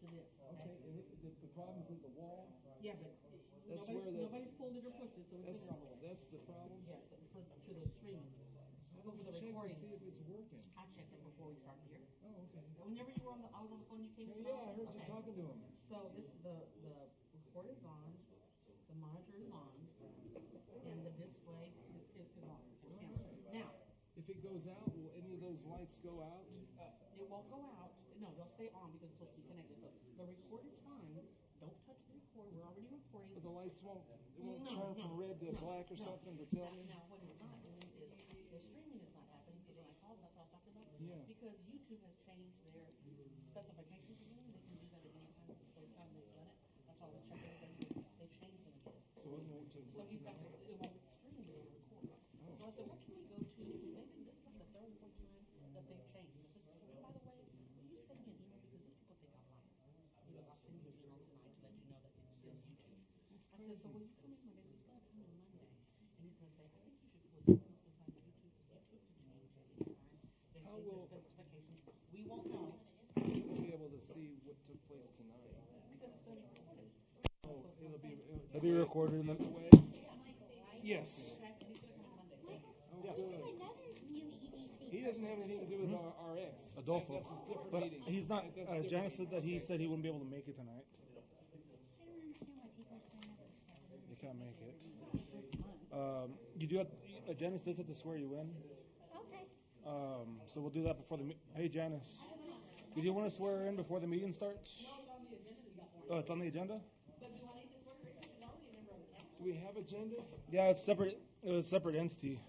to this. Okay, and the problem's at the wall? Yeah, but That's where nobody's pulled it or pushed it, so it's in there all the way. That's the problem? Yes, to the streaming. I go for the Check to recording. see if it's working. I checked it before we started here. Oh, okay. Whenever you were I was on the phone, you came to Yeah, I heard you talking to him. So the record is on, the monitor is on, and the display is on. Now, if it goes out, will any of those lights go out? It won't go out. No, they'll stay on because it's supposed to be connected. So the record is fine. Don't touch the record. We're already recording. But the lights won't turn from red to black or something to tell me? Now, what it's not doing is the streaming is not happening. Because when I called, that's what I talked about. Yeah. Because YouTube has changed their specifications again. They can do that at any time. Every time they've done it. That's why we check everything. They've changed them again. So it won't So he's got to, it won't stream, it will record. So I said, what can we go to? Maybe this is the third or fourth time that they've changed. I said, by the way, will you send me an email because these people think I'm lying. He goes, I'll send you an email tonight to let you know that it's still YouTube. I said, so when you come in Monday, he's going to come in Monday, and he's going to say, I think you should put something up beside YouTube. YouTube can change at any time. They change their specifications. We won't know. We'll be able to see what took place tonight. Because it's going to be recorded. Oh, It'll be recorded in the way. Yes. Okay, and he's going to come in Monday. Oh, Yeah. good. Another new EDC. He doesn't have anything to do with our RX. Adolfo. That's a different But meeting. he's not, That's a different Janice said meeting. that he said he wouldn't be able to make it tonight. I don't understand why people sign up for stuff. He can't make it. You do have, Janice does have to swear you in. Okay. So we'll do that before the Hey, Janice. Do you want to swear her in before the meeting starts? Oh, it's on the agenda? Do we have agendas? Yeah, it's separate. It was a separate entity.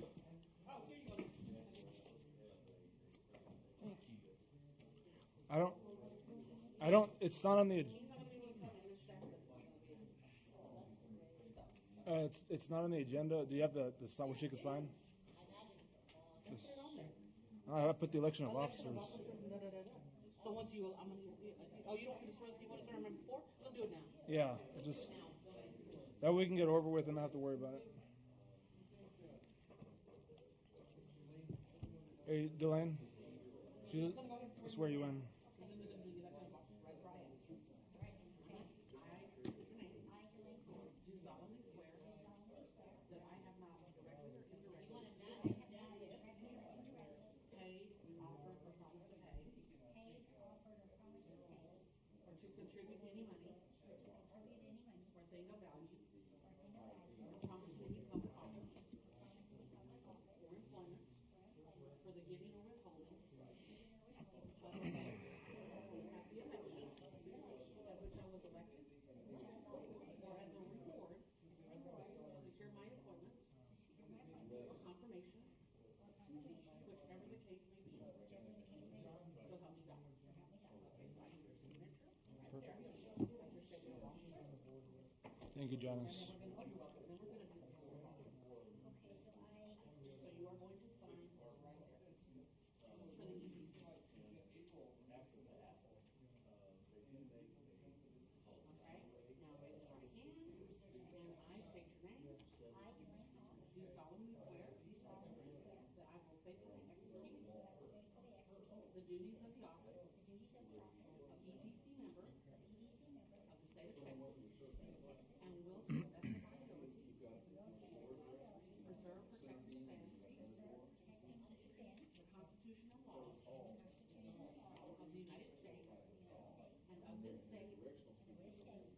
Thank you. I don't, it's not on the, it's not on the agenda. Do you have the sign, which you can sign? I put the election of officers. So once you, I'm gonna, oh, you don't want to swear, you want to swear him in before? We'll do it now. Yeah, just, that way we can get over with and not have to worry about it. Hey, Delane, I swear you in. Contribute any money where they know value, promise to any public office or employment for the giving or withholding of the election at which I was elected, or as a reward for secure my appointment or confirmation, whichever the case may be. So help me God. Thank you, Janice. The duties of the office of EDC member of the state of Texas, and will to the best of my ability preserve, protect, and defend the Constitution and laws of the United States and of this state,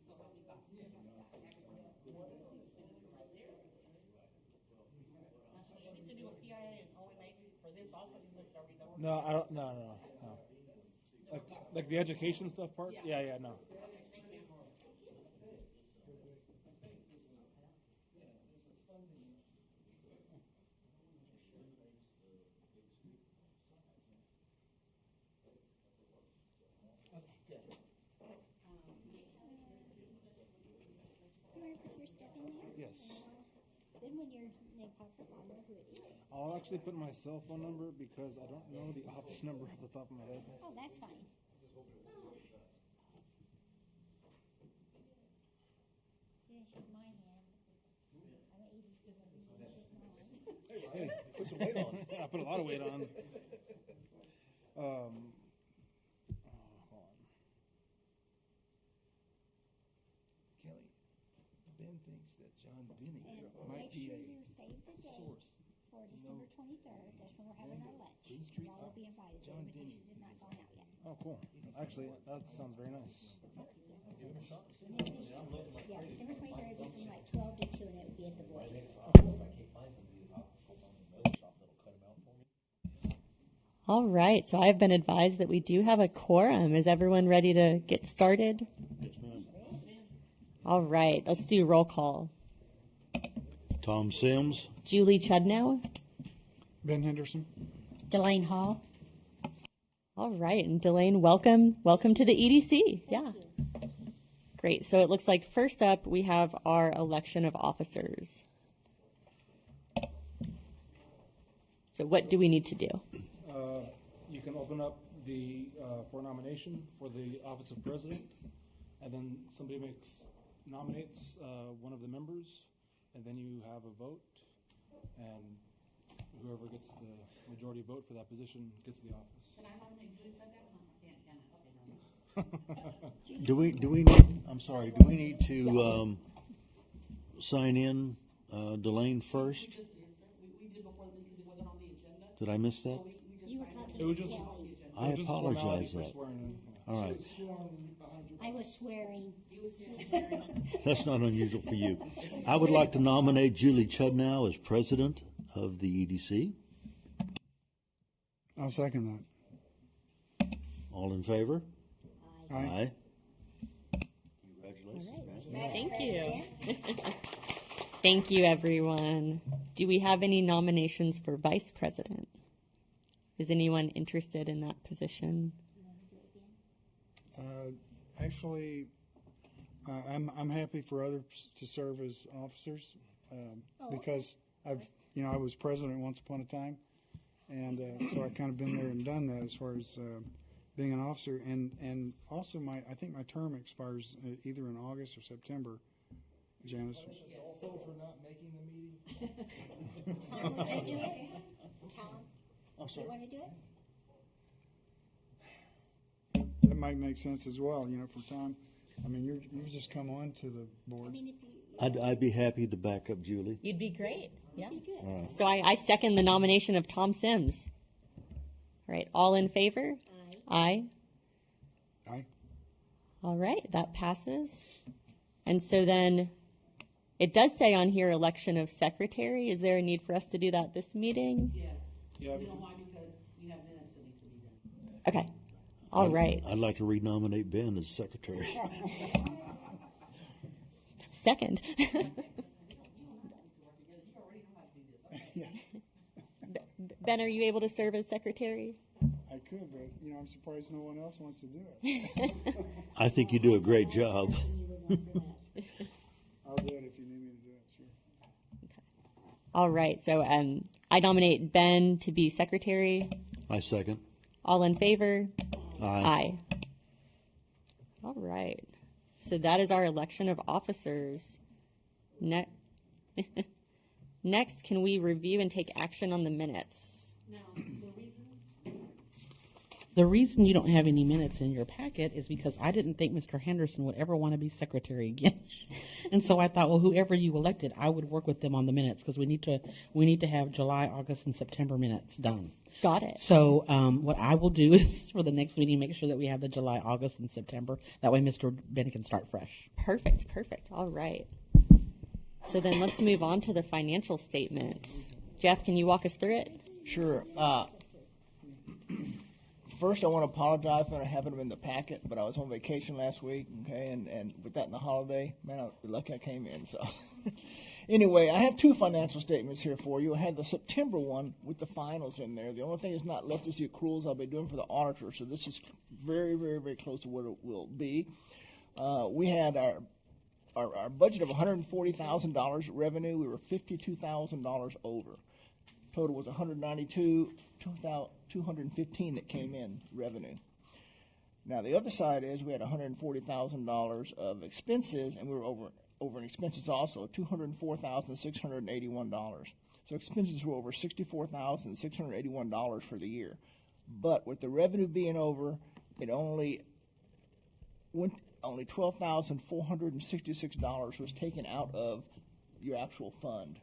so help me God. She should do a PIA and OMA for this also, even though she already knows. No, I don't, no. Like the education stuff part? Yeah, no. You want to put your stuff in there? Yes. Then when your name pops up, I'll know who it is. I'll actually put my cell phone number because I don't know the office number off the top of my head. Oh, that's fine. You didn't shake my hand. I'm an EDC member. You didn't shake mine. Hey, put some weight on. I put a lot of weight on. Hold on. thinks that John Denny And might make be sure a you save the date source. for December 23rd. That's when we're having our lunch. These streets Y'all will be invited. The John invitations Denny. have not gone out yet. Oh, cool. Actually, that sounds very nice. Yeah, December 23rd would be from like 12 to 2, and it would be at the board. All right, so I've been advised that we do have a quorum. Is everyone ready to get started? All right, let's do roll call. Tom Sims. Julie Chudnow. Ben Henderson. Delane Hall. All right, and Delane, welcome to the EDC. Yeah. Great, so it looks like first up we have our election of officers. So what do we need to do? You can open up the for nomination for the office of president, and then somebody nominates one of the members, and then you have a vote, and whoever gets the majority vote for that position gets the office. Can I nominate Julie Chudnow? Okay, Do we need? I'm sorry. Do we need to sign in Delane first? we did before the meeting because it wasn't on the agenda. Did I miss that? You were talking It was just. I just formality apologize for that. swearing in. Yeah. All right. I was swearing. That's not unusual for you. I would like to nominate Julie Chudnow as president of the EDC. I'll second All in favor? that. Aye. Congratulations. Thank you. Thank you, everyone. Do we have any nominations for vice president? Is anyone interested in that position? Actually, I'm happy for others to serve as officers because I was president once upon a time, and so I kind of been there and done that as far as being an officer, and also I think my term expires either in August or September. Janice. Also for not making the meeting. Tom, would you do it? Tom, I'm you sorry. want to do it? That might make sense as well, for time. I mean, you've just come on to the I board. mean, if you, I'd be happy to back up Julie. You'd be great. Yeah. be good. So I second the nomination of Tom Sims. All right, all in favor? Aye. Aye. All right, that passes. And so then it does say on here election of secretary. Is there a need for us to do that this meeting? Yes. Yeah, You know why? Because we have minutes that need to be done. Okay. All right. I'd like to renominate Ben as secretary. Second. Ben, are you able to serve as secretary? I could, but I'm surprised no one else wants to do it. I think you do a great job. I'll do it if you need me to do it. Sure. All right. So I nominate Ben to be secretary. I second. All in favor? Aye. All right. So that is our election of officers. Next, can we review and take action on the minutes? Now, The reason you don't have any minutes in your packet is because I didn't think Mr. Henderson would ever want to be secretary again. And so I thought, well, whoever you elected, I would work with them on the minutes because we need to have July, August, and September minutes done. Got it. So what I will do is for the next meeting, make sure that we have the July, August, and September. That way Mr. Bennett can start fresh. Perfect. All right. So then let's move on to the financial statements. Jeff, can you walk us through it? Sure. First, I want to apologize for not having them in the packet, but I was on vacation last week, okay, and with that in the holiday, man, I'm lucky I came in. So, anyway, I have two financial statements here for you. I had the September one with the finals in there. The only thing that's not left is the accruals I'll be doing for the auditor, so this is very, very, very close to what it will be. We had our budget of $140,000 revenue. We were $52,000 over. Total was $192,215 that came in revenue. Now the other side is we had $140,000 of expenses, and we were over in expenses also, $204,681. So expenses were over $64,681 for the year. But with the revenue being over, it only went only $12,466 was taken out of your actual fund,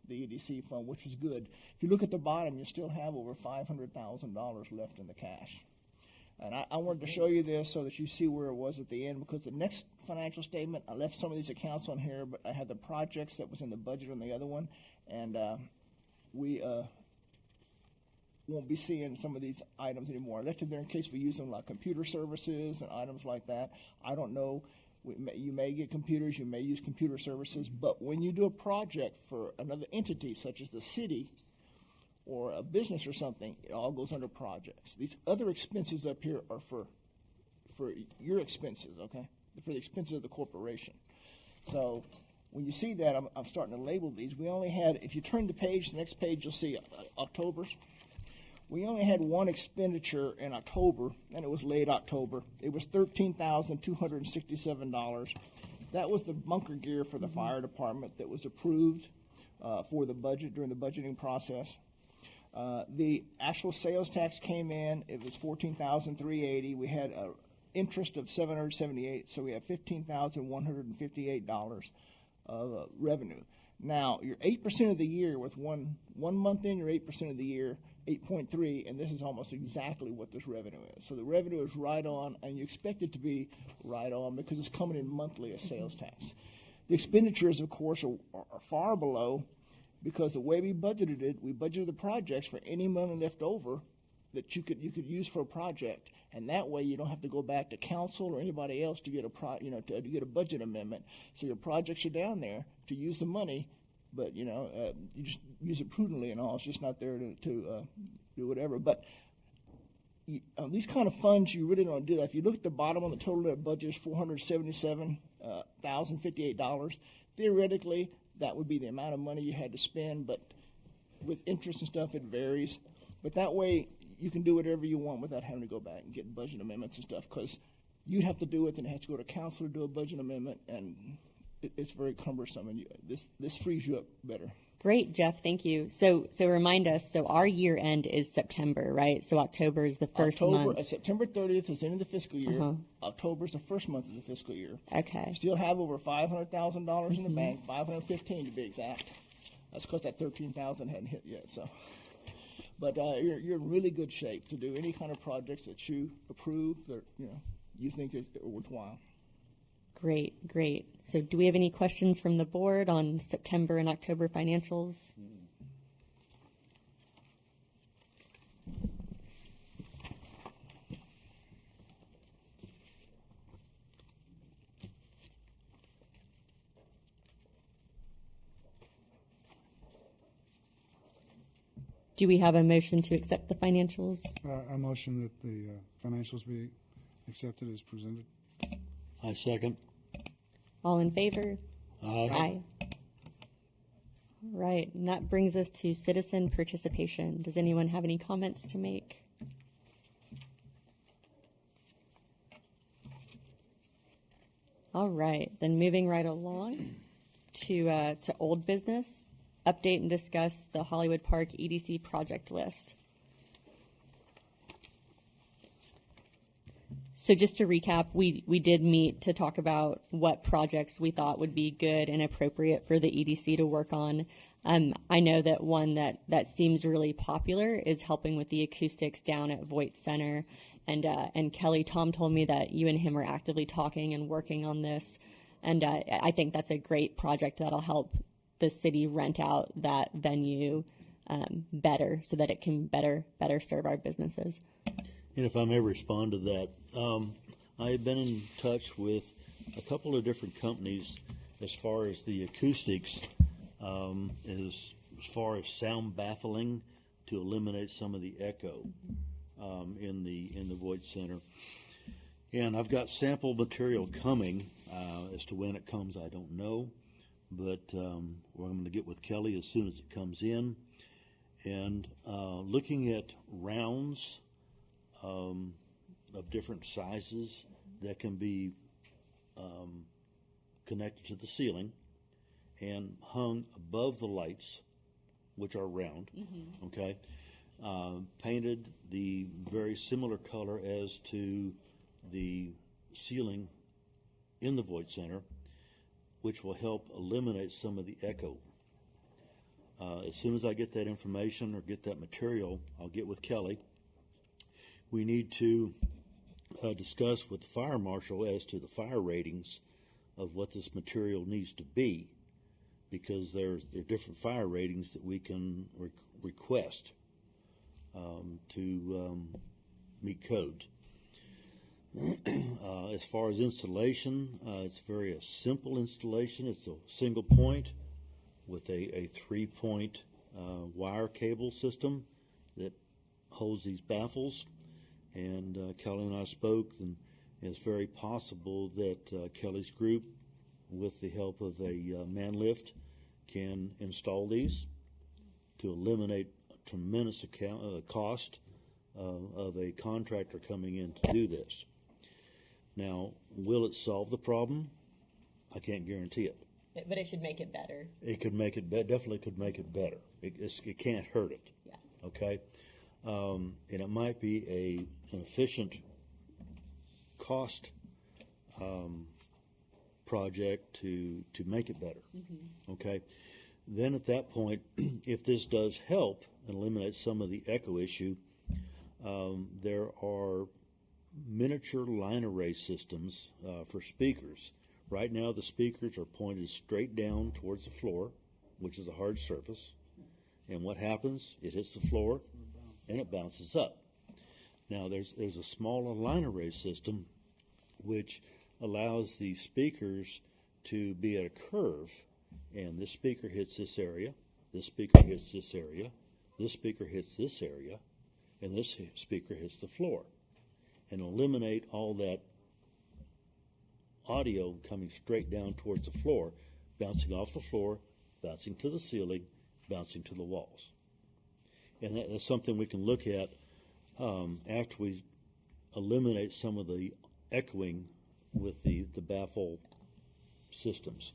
the EDC fund, which was good. If you look at the bottom, you still have over $500,000 left in the cash. And I wanted to show you this so that you see where it was at the end, because the next financial statement, I left some of these accounts on here, but I had the projects that was in the budget on the other one, and we won't be seeing some of these items anymore. I left it there in case we use them, like computer services and items like that. I don't know. You may get computers, you may use computer services, but when you do a project for another entity, such as the city or a business or something, it all goes under projects. These other expenses up here are for your expenses, okay? For the expenses of the corporation. So when you see that, I'm starting to label these. We only had, if you turn the page, the next page, you'll see October's. We only had one expenditure in October, and it was late October. It was $13,267. That was the bunker gear for the fire department that was approved for the budget during the budgeting process. The actual sales tax came in. It was $14,380. We had interest of $778, so we have $15,158 of revenue. Now, your 8% of the year with one month in, your 8% of the year, 8.3, and this is almost exactly what this revenue is. So the revenue is right on, and you expect it to be right on because it's coming in monthly as sales tax. The expenditures, of course, are far below, because the way we budgeted it, we budgeted the projects for any money left over that you could use for a project, and that way you don't have to go back to council or anybody else to get a to get a budget amendment. So your projects are down there to use the money, but you just use it prudently and all. It's just not there to do whatever. But these kind of funds, you really don't do that. If you look at the bottom on the total budget is $477,058. Theoretically, that would be the amount of money you had to spend, but with interest and stuff, it varies. But that way, you can do whatever you want without having to go back and get budget amendments and stuff, because you have to do it, and it has to go to council to do a budget amendment, and it's very cumbersome, and this frees you up better. Great, Jeff. Thank you. So remind us. So our year end is September, right? So October is the first month. September 30th is the end of the fiscal year. October is the first month of the fiscal year. Okay. You still have over $500,000 in the bank, $515 to be exact. That's because that $13,000 hadn't hit yet. So, but you're in really good shape to do any kind of projects that you approve that you think are worthwhile. Great. So do we have any questions from the board on September and October financials? Do we have a motion to accept the financials? I motion that the financials be accepted as presented. I second. All in favor? Aye. All right, and that brings us to citizen participation. Does anyone have any comments to make? All right, then moving right along to old business, update and discuss the Hollywood Park EDC project list. So just to recap, we did meet to talk about what projects we thought would be good and appropriate for the EDC to work on. I know that one that seems really popular is helping with the acoustics down at Voight Center. And Kelly, Tom told me that you and him are actively talking and working on this. And I think that's a great project that'll help the city rent out that venue better so that it can better serve our businesses. And if I may respond to that, I've been in touch with a couple of different companies as far as the acoustics, as far as sound baffling to eliminate some of the echo in the Voight Center. And I've got sample material coming. As to when it comes, I don't know, but I'm going to get with Kelly as soon as it comes in. And looking at rounds of different sizes that can be connected to the ceiling and hung above the lights, which are round, okay, painted the very similar color as to the ceiling in the Voight Center, which will help eliminate some of the echo. As soon as I get that information or get that material, I'll get with Kelly. We need to discuss with the fire marshal as to the fire ratings of what this material needs to be, because there are different fire ratings that we can request to meet code. As far as installation, it's very a simple installation. It's a single point with a 3-point wire cable system that holds these baffles. And Kelly and I spoke, and it's very possible that Kelly's group, with the help of a man lift, can install these to eliminate a tremendous cost of a contractor coming in to do this. Now, will it solve the problem? I can't guarantee it. But it should make it better. It could make it definitely could make it better. It can't hurt it. Yeah. Okay, and it might be an efficient cost project to make it better. Mm-hmm. Okay, then at that point, if this does help and eliminate some of the echo issue, there are miniature line array systems for speakers. Right now, the speakers are pointed straight down towards the floor, which is a hard surface. And what happens? It hits the floor, and it bounces up. Now, there's a smaller line array system, which allows the speakers to be at a curve, and this speaker hits this area, this speaker hits this area, this speaker hits this area, and this speaker hits the floor, and eliminate all that audio coming straight down towards the floor, bouncing off the floor, bouncing to the ceiling, bouncing to the walls. And that's something we can look at after we eliminate some of the echoing with the baffle systems.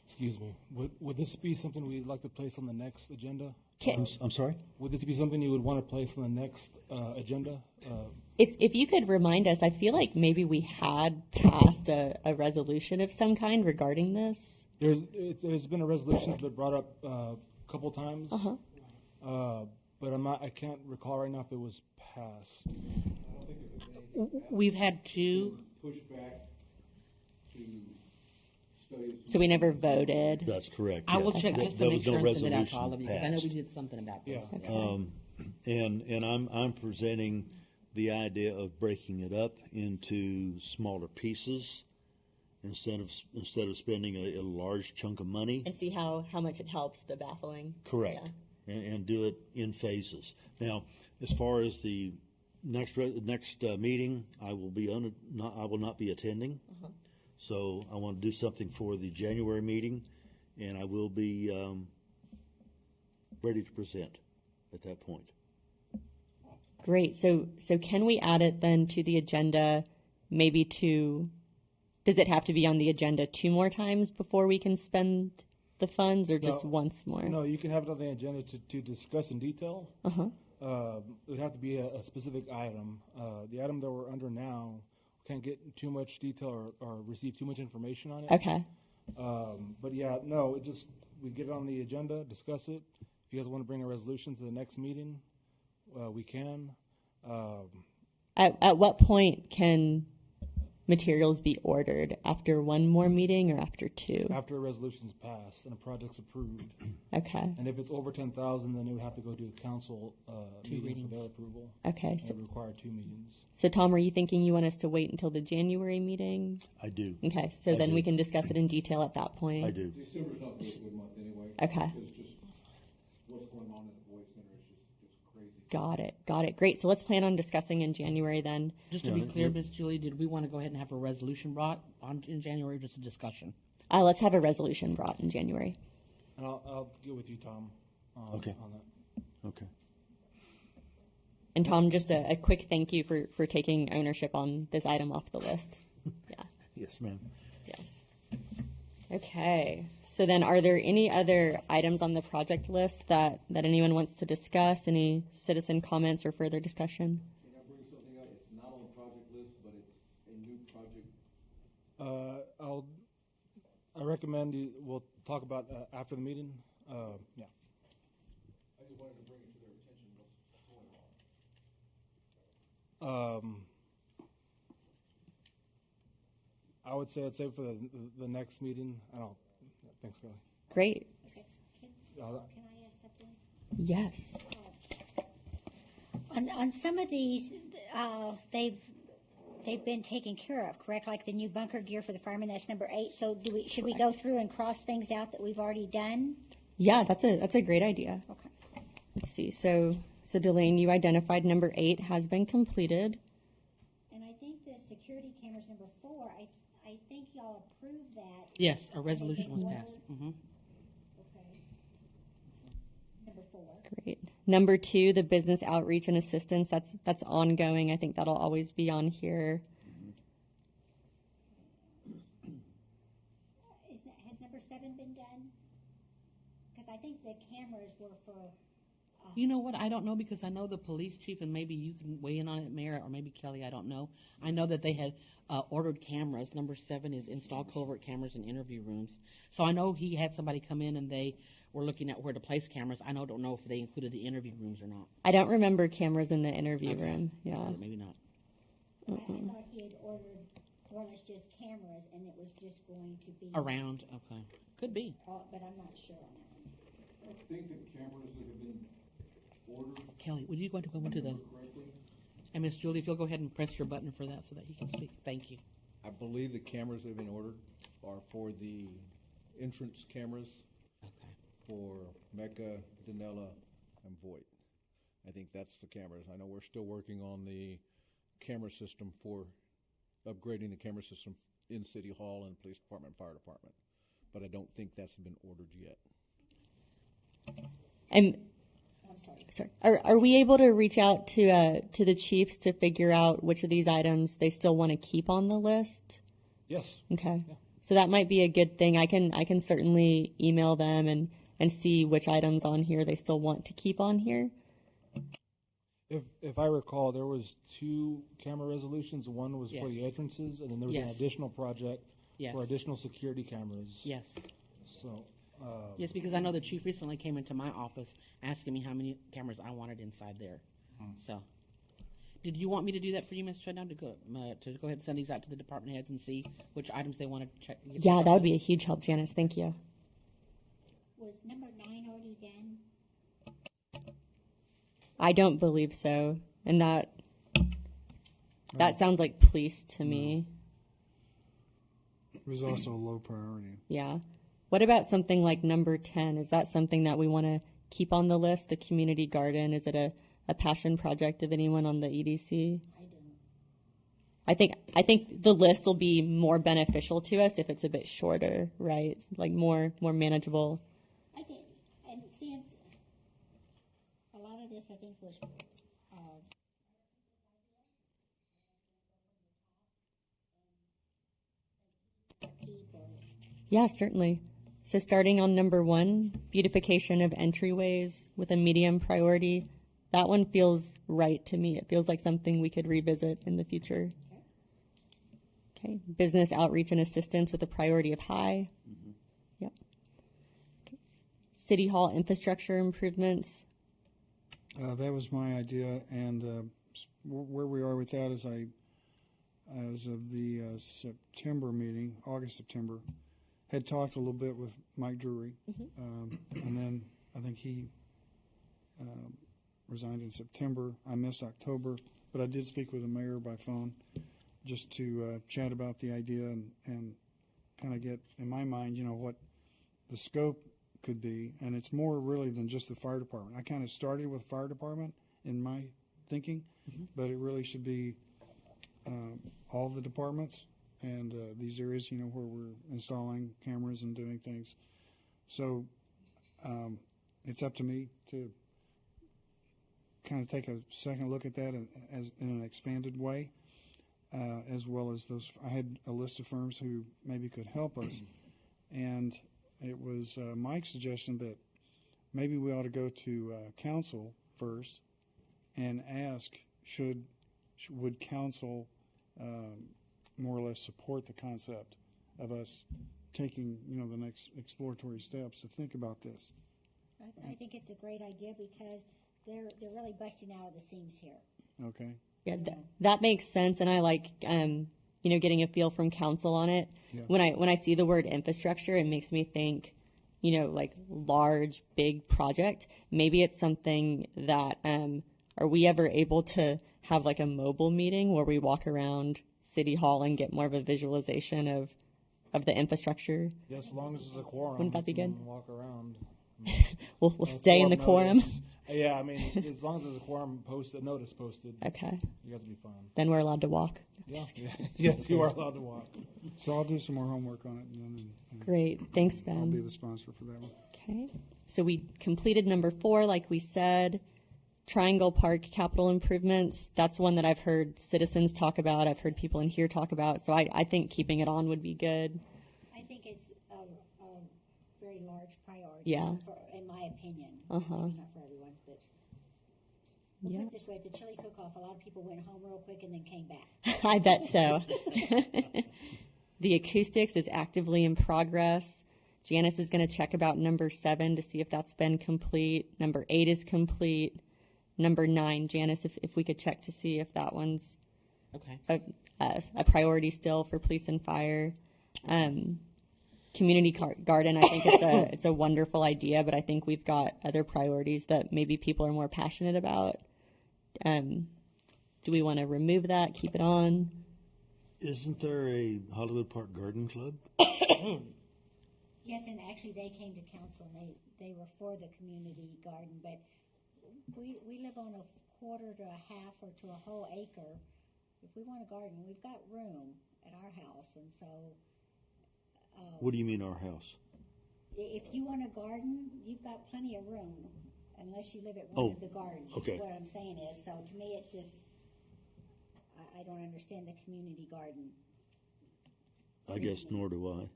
Excuse me. Would this be something we'd like to place on the next agenda? I'm sorry? Would this be something you would want to place on the next agenda? If you could remind us, I feel like maybe we had passed a resolution of some kind regarding this. There's been a resolution that's been brought up a couple times, but I can't recall right now if it was passed. We've had two. Push back to study. So we never voted. That's correct. I will yes. check just to There make was no sure and send it out to resolution all of you, because I know we passed. did something about this. Yeah. And I'm presenting the idea of breaking it up into smaller pieces instead of spending a large chunk of money. And see how much it helps the baffling. Correct. Yeah. And do it in phases. Now, as far as the next meeting, I will not be attending. So I want to do something for the January meeting, and I will be ready to present at that point. Great. So can we add it then to the agenda, maybe does it have to be on the agenda 2 more times before we can spend the funds, or just once more? No, you can have it on the agenda to discuss in detail. It would have to be a specific item. The item that we're under now, can't get too much detail or receive too much information on it. Okay. But yeah, no, we get it on the agenda, discuss it. If you guys want to bring a resolution to the next meeting, we can. At what point can materials be ordered? After 1 more meeting or after 2? After a resolution's passed and a project's approved. Okay. And if it's over 10,000, then it would have to go to a council meeting for their approval. Okay. And So, it would require 2 meetings. so Tom, are you thinking you want us to wait until the January meeting? I do. Okay. So I then do. we can discuss it in detail at that point. I do. December's not a good month anyway. Okay. It's just what's going on at the Voice Center is just crazy. Got it. Great. So let's plan on discussing in January then. Just to be clear, Ms. Julie, did we want to go ahead and have a resolution brought on in January, or just a discussion? Let's have a resolution brought in January. And I'll get with you, Tom, Okay. on that. Okay. And Tom, just a quick thank you for taking ownership on this item off the list. Yeah. Yes, ma'am. Yes. Okay. So then, are there any other items on the project list that anyone wants to discuss? Any citizen comments or further discussion? Can I bring something up? It's not on the project list, but it's a new project? I recommend we'll talk about after the meeting. Yeah. I just wanted to bring it to their attention what's going on. I would say I'd save for the next meeting. I don't. Thanks, Kelly. Great. Can I ask something? Yes. On some of these, they've been taken care of, correct? Like the new bunker gear for the firemen, that's number 8. So should we go through and cross things out that we've already done? Yeah, that's a great idea. Okay. Let's see. So Delane, you identified number 8 has been completed. And I think the security cameras number 4, I think y'all approved that. Yes, a resolution was passed. Okay. Number 4. Great. Number 2, the business outreach and assistance. That's ongoing. I think that'll always be on here. Has number 7 been done? Because I think the cameras were for. You know what? I don't know because I know the police chief, and maybe you can weigh in on it, Mayor, or maybe Kelly. I don't know. I know that they had ordered cameras. Number 7 is install covert cameras in interview rooms. So I know he had somebody come in and they were looking at where to place cameras. I don't know if they included the interview rooms or not. I don't remember cameras in the interview room. Yeah. Maybe not. I thought he had ordered more or less just cameras, and it was just going to be Around. Okay. Could be. But I'm not sure on that one. I think the cameras that have been ordered Kelly, would you go into the correctly. and Miss Julie, if you'll go ahead and press your button for that so that he can speak. Thank you. I believe the cameras that have been ordered are for the entrance cameras Okay. for Mecca, Danella, and Voight. I think that's the cameras. I know we're still working on the camera system for upgrading the camera system in City Hall and Police Department and Fire Department, but I don't think that's been ordered yet. And I'm sorry. sorry, are we able to reach out to the chiefs to figure out which of these items they still want to keep on the list? Yes. Okay. Yeah. So that might be a good thing. I can certainly email them and see which items on here they still want to keep on here. If I recall, there was 2 camera resolutions. One was for Yes. the entrances, and then there was an Yes. additional project Yes. for additional security cameras. Yes. So, Yes, because I know the chief recently came into my office asking me how many cameras I wanted inside there. So, did you want me to do that for you, Ms. Shutdown, to go ahead and send these out to the department heads and see which items they want to check? Yeah, that would be a huge help, Janice. Thank you. Was number 9 already done? I don't believe so, and that sounds like police to me. It was also a low priority. Yeah. What about something like number 10? Is that something that we want to keep on the list? The community garden, is it a passion project of anyone on the EDC? I don't. I think the list will be more beneficial to us if it's a bit shorter, right? Like more manageable. I think, and since a lot of this, I think, was people. Yeah, certainly. So starting on number 1, beautification of entryways with a medium priority. That one feels right to me. It feels like something we could revisit in the future. Okay. Business outreach and assistance with a priority of high. Yep. Okay. City Hall infrastructure improvements. That was my idea, and where we are with that is as of the September meeting, September, had talked a little bit with Mike Drury, and then I think he resigned in September. I missed October, but I did speak with the mayor by phone just to chat about the idea and kind of get, in my mind, what the scope could be. And it's more really than just the fire department. I kind of started with fire department in my thinking, but it really should be all the departments and these areas, where we're installing cameras and doing things. So it's up to me to kind of take a second look at that as in an expanded way, as well as those. I had a list of firms who maybe could help us, and it was Mike's suggestion that maybe we ought to go to council first and ask would council more or less support the concept of us taking, the next exploratory steps to think about this. I think it's a great idea because they're really busting out of the seams here. Okay. Yeah, that makes sense, and I like getting a feel from council on it. Yeah. When I see the word infrastructure, it makes me think, like large, big project. Maybe it's something that are we ever able to have like a mobile meeting where we walk around City Hall and get more of a visualization of the infrastructure? Yes, as long as there's a quorum. Wouldn't that be we can good? Walk around. We'll stay in the quorum. Notice. Yeah, I mean, as long as there's a quorum posted, notice posted. Okay, You guys will be fine. then we're allowed to walk. Yeah. Yes, you are allowed to walk. So I'll do some more homework on it, and then Great, thanks, I'll be Ben. the sponsor for that one. Okay, so we completed number 4, like we said. Triangle Park capital improvements. That's one that I've heard citizens talk about. I've heard people in here talk about. So I think keeping it on would be good. I think it's a very large priority. Yeah. In my opinion. Uh-huh. Maybe not for everyone's, but we'll Yeah. put it this way: at the chili cook-off, a lot of people went home real quick and then came back. I bet so. The acoustics is actively in progress. Janice is going to check about number 7 to see if that's been complete. Number 8 is complete. Number 9, Janice, if we could check to see if that one's Okay. a priority still for police and fire. Community garden, I think it's a wonderful idea, but I think we've got other priorities that maybe people are more passionate about. Do we want to remove that, keep it on? Isn't there a Hollywood Park Garden Club? Yes, and actually they came to council and they were for the community garden, but we live on a quarter to a half or to a whole acre. If we want a garden, we've got room at our house, and so What do you mean, our house? if you want a garden, you've got plenty of room, unless you live at one Oh, of the gardens. okay. What I'm saying is, so to me, it's just, I don't understand the community garden. I guess nor do I.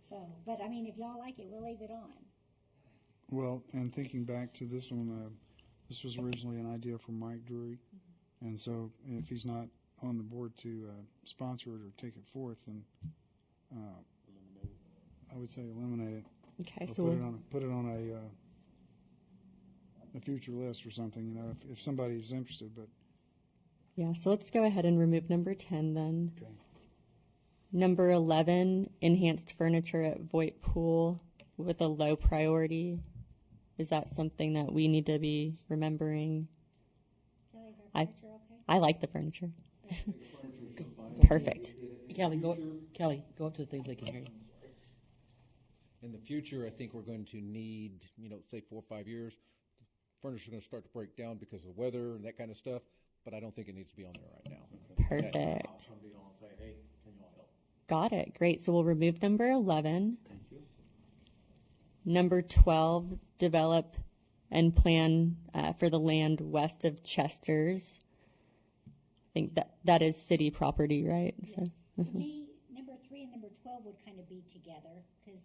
So, but I mean, if y'all like it, we'll leave it on. Well, and thinking back to this one, this was originally an idea from Mike Drury, and so if he's not on the board to sponsor it or take it forth, then I would say eliminate it. Okay, Or so put it on a future list or something. If somebody's interested. But yeah, so let's go ahead and remove number 10 then. okay, Number 11, enhanced furniture at Voight Pool with a low priority. Is that something that we need to be remembering? Kelly, is our furniture okay? I like the furniture. Perfect. Kelly, go up to the things they can hear you. In the future, I think we're going to need, say 4 or 5 years, furniture's going to start to break down because of weather and that kind of stuff, but I don't think it needs to be on there right now. Perfect. Somebody will say, hey, can you all help? Got it. Great. So we'll remove number 11. Thank you. Number 12, develop and plan for the land west of Chester's. I think that is city property, right? Yes. So, To me, number 3 and number 12 would kind of be together, because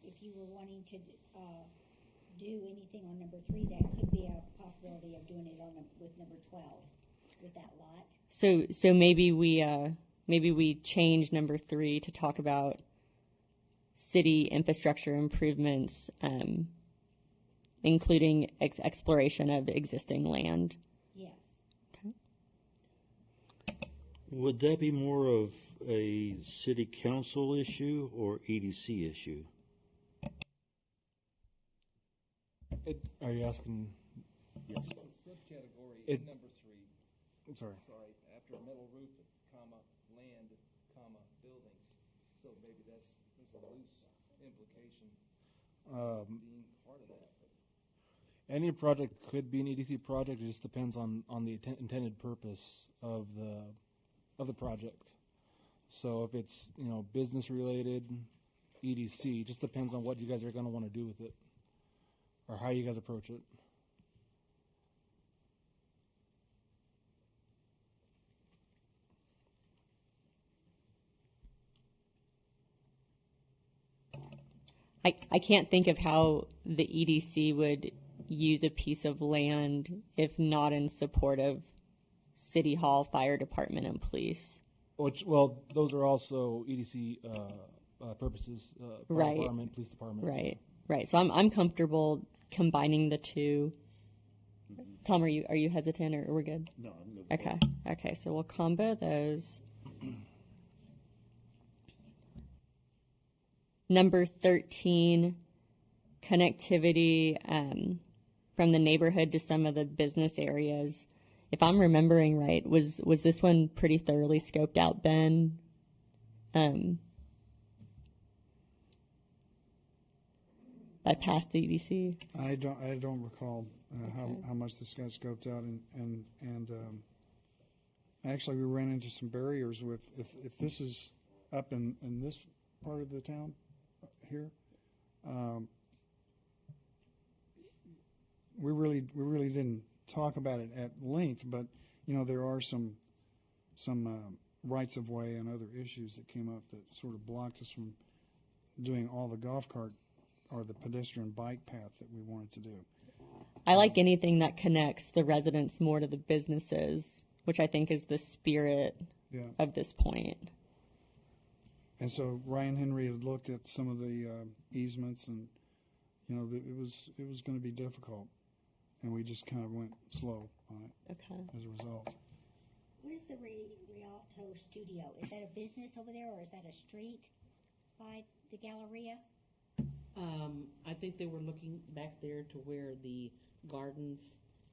if you were wanting to do anything on number 3, that could be a possibility of doing it with number 12, with that lot. So maybe we change number 3 to talk about city infrastructure improvements, including exploration of existing land. Yes. Would that be more of a city council issue or EDC issue? Are you asking? Yes. It's a subcategory It- in number 3. I'm sorry. Sorry, after metal roof, comma, land, comma, buildings. So maybe there's a loose implication being part of that. Any project could be an EDC project. It just depends on the intended purpose of the project. So if it's business related, EDC, just depends on what you guys are going to want to do with it, or how you guys approach it. I can't think of how the EDC would use a piece of land if not in support of City Hall, Fire Department, and Police. Which, well, those are also EDC purposes, fire Right. department, police department. Right. So I'm comfortable combining the two. Tom, are you hesitant or we're good? No, I'm good. Okay. So we'll combo those. Number 13, connectivity from the neighborhood to some of the business areas. If I'm remembering right, was this one pretty thoroughly scoped out, Ben? By past EDC? I don't recall how much this got scoped out, and actually we ran into some barriers with if this is up in this part of the town here. We really didn't talk about it at length, but there are some rights of way and other issues that came up that sort of blocked us from doing all the golf cart or the pedestrian bike path that we wanted to do. I like anything that connects the residents more to the businesses, which I think is the spirit of this point. And so Ryan Henry had looked at some of the easements, and it was going to be difficult, and we just kind of went slow on it. Okay. As a result. What is the Rialto Studio? Is that a business over there, or is that a street by the Galleria? I think they were looking back there to where the gardens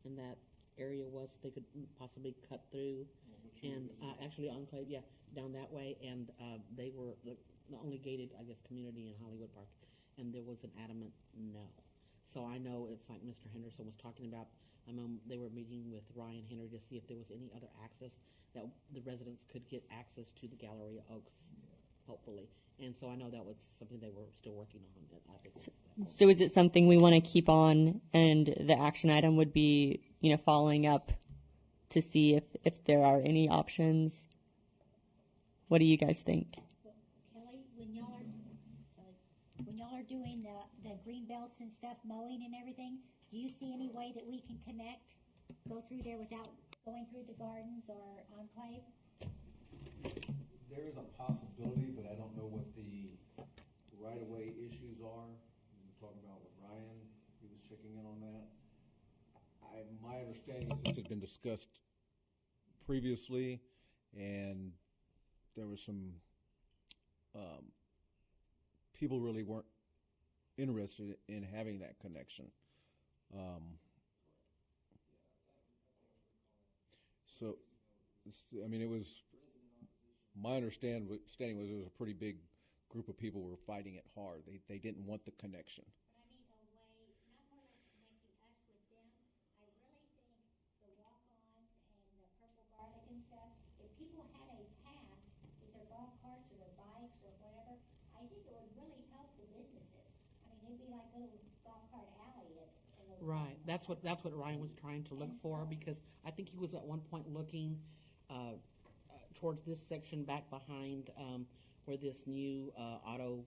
and that area was. They could possibly cut through, and actually Enclave, down that way. And they were the only gated, I guess, community in Hollywood Park, and there was an adamant no. So I know it's like Mr. Henderson was talking about. They were meeting with Ryan Henry to see if there was any other access that the residents could get access to the Galleria Oaks, hopefully. And so I know that was something they were still working on. I think. So is it something we want to keep on, and the action item would be, following up to see if there are any options? What do you guys think? Kelly, when y'all are doing the green belts and stuff, mowing and everything, do you see any way that we can go through there without going through the gardens or Enclave? There is a possibility, but I don't know what the right-of-way issues are. We were talking about with Ryan, he was checking in on that. My understanding is this had been discussed previously, and there was some people really weren't interested in having that connection. So, it was. My understanding was it was a pretty big group of people who were fighting it hard. They didn't want the connection. But I mean, a way, not more or less connecting us with them. I really think the walk-ons and the purple garlic and stuff, if people had a path with their golf carts or their bikes or whatever, I think it would really help the businesses. I mean, it'd be like a little golf cart alley in those. Right. That's what Ryan was trying to look for, because I think he was at one point looking towards this section back behind where this new auto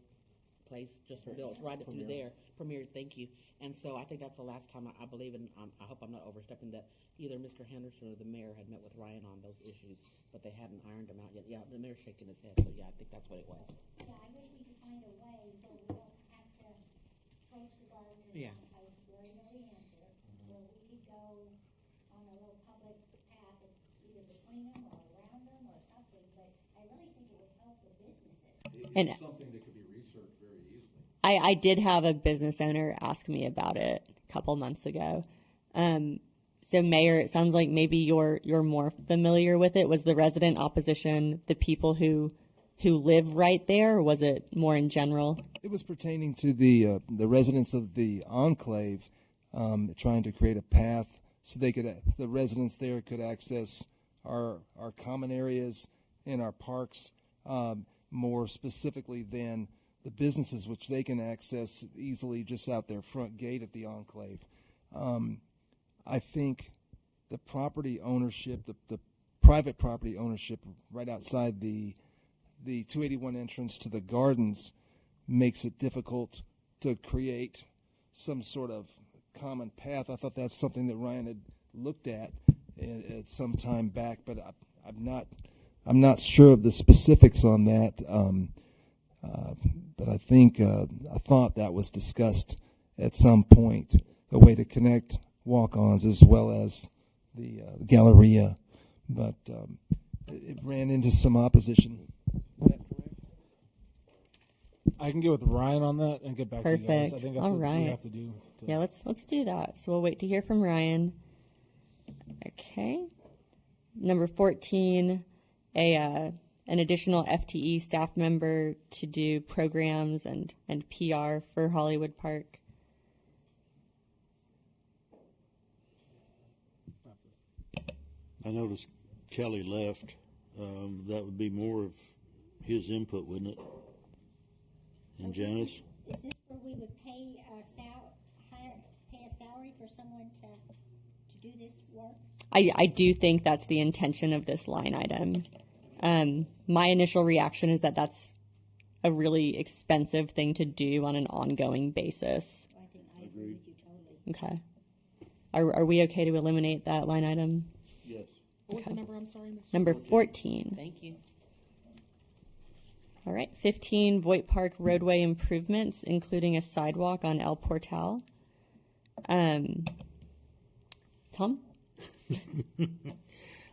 place just built, right through there. Premier, thank you. And so I think that's the last time I believe, and I hope I'm not overstepping, that either Mr. Henderson or the mayor had met with Ryan on those issues, but they hadn't ironed them out yet. Yeah, the mayor's shaking his head, so I think that's what it was. Yeah, I wish we could find a way where we don't have to approach the gardens and Yeah. Enclave, where you know the answer, where we could go on a little public path that's either between them or around them or something, but I really think it would help the businesses. And Something that could be researched very easily. I did have a business owner ask me about it a couple months ago. So Mayor, it sounds like maybe you're more familiar with it. Was the resident opposition the people who live right there, or was it more in general? It was pertaining to the residents of the enclave, trying to create a path so the residents there could access our common areas and our parks more specifically than the businesses, which they can access easily just out their front gate at the enclave. I think the property ownership, the private property ownership right outside the 281 entrance to the gardens makes it difficult to create some sort of common path. I thought that's something that Ryan had looked at at some time back, but I'm not sure of the specifics on that. But I think I thought that was discussed at some point, a way to connect walk-ons as well as the Galleria, but it ran into some opposition. Is that correct? I can get with Ryan on that and get back to you guys. I Perfect. think that's All what right. we have to do. Yeah, let's do that. So we'll wait to hear from Ryan. Okay. Number 14, an additional FTE staff member to do programs and PR for Hollywood Park. I noticed Kelly left. That would be more of his input, wouldn't it? And Janice? Is this where we would pay a salary for someone to do this work? I do think that's the intention of this line item. My initial reaction is that that's a really expensive thing to do on an ongoing basis. I think I agree with you totally. Okay. Are we okay to eliminate that line item? Yes. What's the number? I'm sorry, Ms. Number 14. Thank you. All right. 15, Voight Park roadway improvements, including a sidewalk on El Portal. Tom?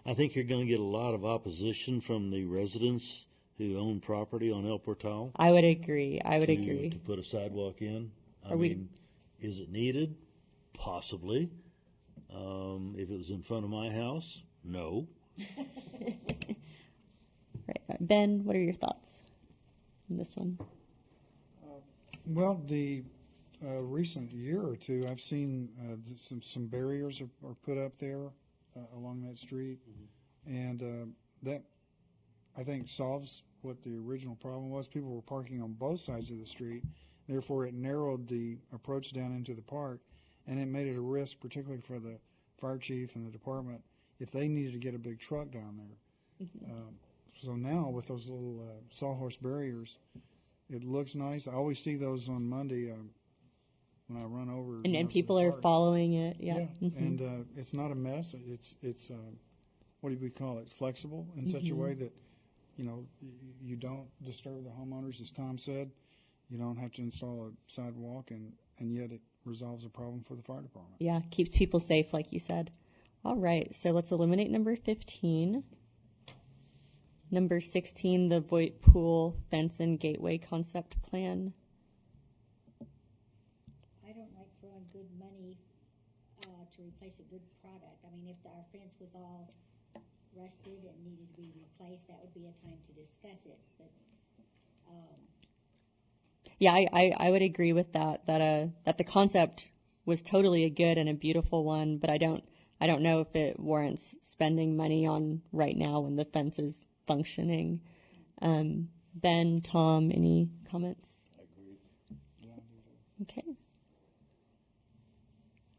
I think you're going to get a lot of opposition from the residents who own property on El Portal. I would agree. To put a sidewalk in. I Are we- mean, is it needed? Possibly. If it was in front of my house, no. Right. Ben, what are your thoughts on this one? Well, the recent year or two, I've seen some barriers are put up there along that street, and that I think solves what the original problem was. People were parking on both sides of the street, therefore it narrowed the approach down into the park, and it made it a risk, particularly for the fire chief and the department, if they needed to get a big truck down there. So now with those little sawhorse barriers, it looks nice. I always see those on Monday when I run over. And to people the are park. following it. Yeah. And it's not a mess. It's what do we call it? Flexible in such a way that you don't disturb the homeowners, as Tom said. You don't have to install a sidewalk, and yet it resolves a problem for the fire department. Yeah, keeps people safe, like you said. All right, so let's eliminate number 15. Number 16, the Voight Pool Fence and Gateway Concept Plan. I don't like throwing good money to replace a good product. I mean, if our fence was all rusted and needed to be replaced, that would be a time to discuss it. But Yeah, I would agree with that the concept was totally a good and a beautiful one, but I don't know if it warrants spending money on right now when the fence is functioning. Ben, Tom, any comments? I agree. Okay.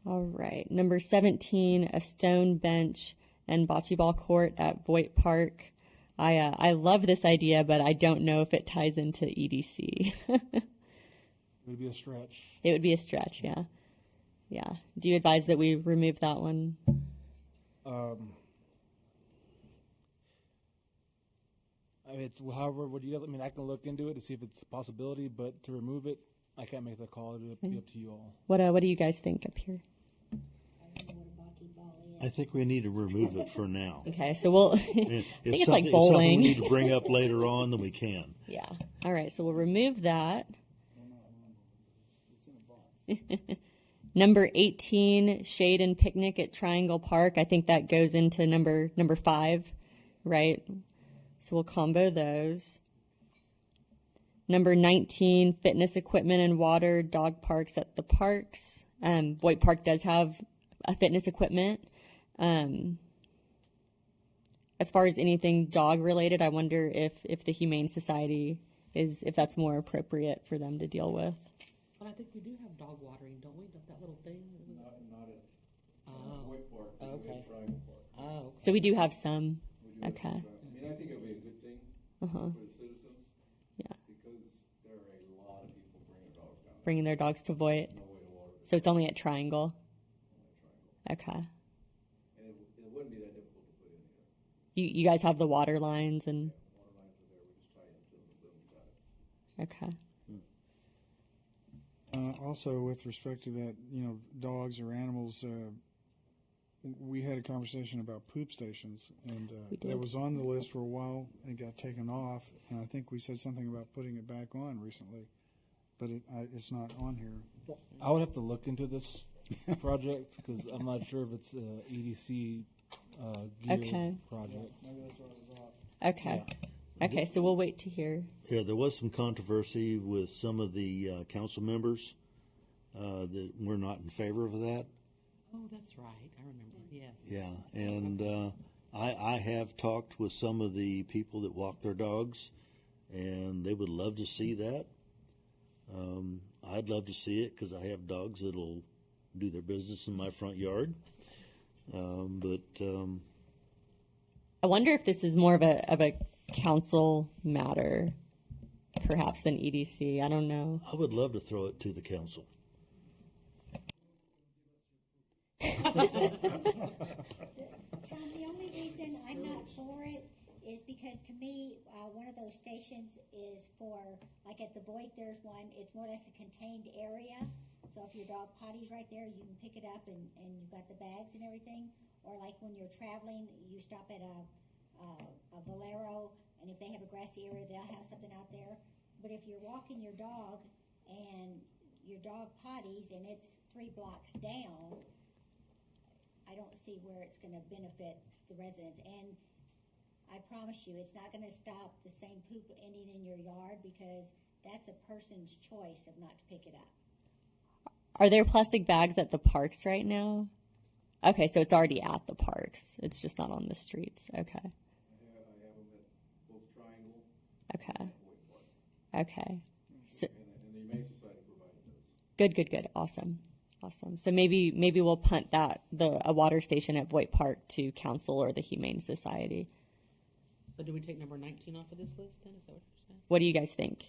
All right. Number 17, a stone bench and bocce ball court at Voight Park. I love this idea, but I don't know if it ties into EDC. It would be a stretch. It would be a stretch, yeah. Yeah. Do you advise that we remove that one? I mean, however, what do you guys? I mean, I can look into it to see if it's a possibility, but to remove it, I can't make that call. It'll be up to you all. What do you guys think up here? I don't know what a bocce ball is. I think we need to remove it for now. Okay, so we'll. I If think it's something- like if something bowling. we need to bring up later on, then we can. Yeah. All right, so we'll remove that. Number 18, shade and picnic at Triangle Park. I think that goes into number 5, right? So we'll combo those. Number 19, fitness equipment and water dog parks at the parks. Voight Park does have a fitness equipment. As far as anything dog related, I wonder if the Humane Society if that's more appropriate for them to deal with. But I think we do have dog watering, don't we? That little thing. Not at Voight Park, Oh, okay. Triangle Park. Oh, okay. So we do have some. We do have Okay. to try. I mean, I think it'll be a good thing Uh-huh. for the citizens. Yeah. Because there are a lot of people bringing dogs down there. Bringing their dogs to Voight. No way to water So it's only at Triangle. on that triangle. Okay. And it wouldn't be You guys have the water lines and. Okay. Also, with respect to that, dogs or animals, we had a conversation about poop stations, and that was on the list for a while and got taken off. And I think we said something about putting it back on recently, but it's not on here. I would have to look into this project because I'm not sure if it's a EDC geared project. Maybe that's what it was off. Okay. Okay, so we'll wait to hear. Yeah, there was some controversy with some of the council members that were not in favor of that. Oh, that's right. I remember. Yes. Yeah, and I have talked with some of the people that walk their dogs, and they would love to see that. I'd love to see it because I have dogs that'll do their business in my front yard. I wonder if this is more of a council matter, perhaps, than EDC. I don't know. I would love to throw it to the council. Tom, the only reason I'm not for it is because to me, one of those stations is for, like at the Voight, there's one, it's more or less a contained area. So if your dog potties right there, you can pick it up and you've got the bags and everything. Or like when you're traveling, you stop at a Valero, and if they have a grassy area, they'll have something out there. But if you're walking your dog and your dog potties and it's 3 blocks down, I don't see where it's going to benefit the residents. And I promise you, it's not going to stop the same poop ending in your yard because that's a person's choice of not to pick it up. Are there plastic bags at the parks right now? Okay, so it's already at the parks. It's just not on the streets. Okay. I have them at both Triangle Okay. and Voight Park. Okay. So, And the Humane Society provided those. good. Awesome. So maybe we'll punt a water station at Voight Park to council or the Humane Society. So do we take number 19 off of this list then? Is that what you're saying? What do you guys think?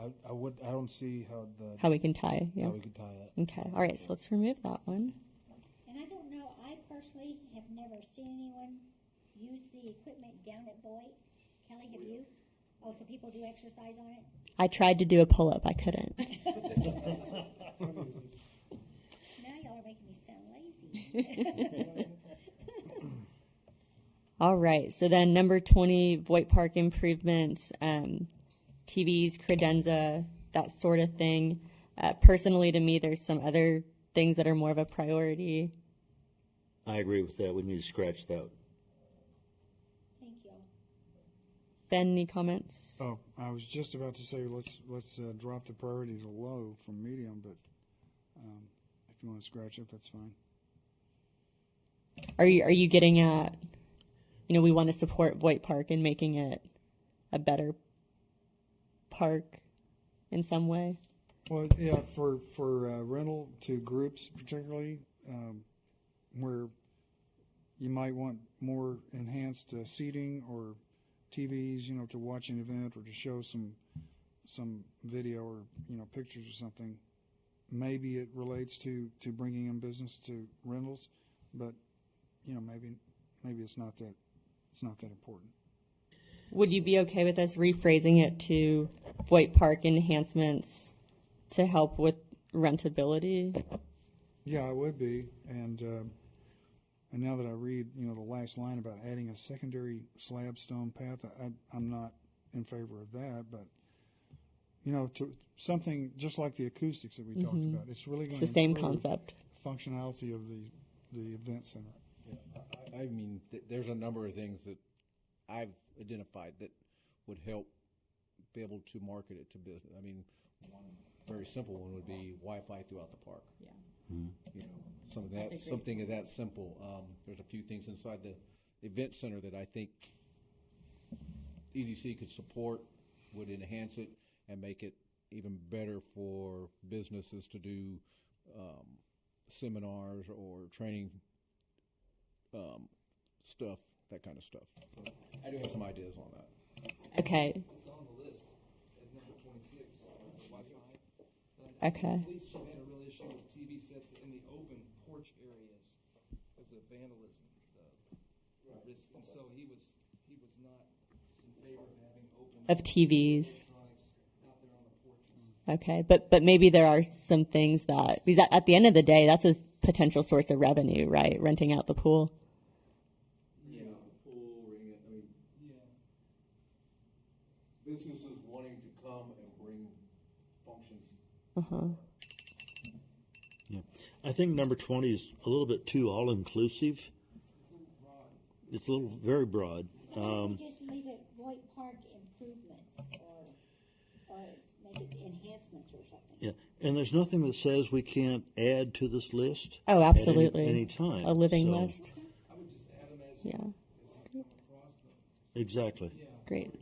I don't see How we can tie? Yeah. how we could tie it. Okay. All right. So let's remove that one. And I don't know, I personally have never seen anyone use the equipment down at Voight. Kelly, have you? Oh, so people do exercise on it? I tried to do a pull up. I couldn't. Now y'all are making me sound lazy. All right. So then number 20, Voight Park improvements, TVs, credenza, that sort of thing. Personally, to me, there's some other things that are more of a priority. I agree with that. We need to scratch that. Thank you. Ben, any comments? Oh, I was just about to say let's drop the priority to low from medium, but if you want to scratch it, that's fine. Are you getting at, we want to support Voight Park and making it a better park in some way? Well, yeah, for rental to groups particularly, where you might want more enhanced seating or TVs, to watch an event or to show some video or pictures or something. Maybe it relates to bringing in business to rentals, but maybe it's not that important. Would you be okay with us rephrasing it to Voight Park enhancements to help with rentability? Yeah, I would be, and now that I read, the last line about adding a secondary slab stone path, I'm not in favor of that, but to something just like the acoustics that we talked about, it's really going to the same improve concept. Functionality of the event center. Yeah, I mean, there's a number of things that I've identified that would help be able to market it to business. I mean, one very simple one would be Wi-Fi throughout the park. Yeah. Something of that simple. There's a few things inside the event center that I think EDC could support, would enhance it, and make it even better for businesses to do seminars or training stuff, that kind of stuff. So I do have some ideas on that. Okay. It's on the list at number 26, the Wi-Fi. Okay. Police chief had a real issue with TV sets in the open porch areas because of vandalism. So. risk, and so he was not in favor of having open Of TVs. electronics out there on the porches. Okay, but maybe there are some things that, because at the end of the day, that's a potential source of revenue, right? Renting out the pool. Yeah, the pool, ring, I mean, Yeah. businesses wanting to come and bring functions. Yeah. I think number 20 is a little bit too all-inclusive. It's a little very broad. Why don't we just leave it Voight Park improvements or make it enhancements or something? Yeah, and there's nothing that says we can't add to this list. Oh, absolutely. At any time. A living So- list. I would just add them as Yeah, you come across them. Exactly. great.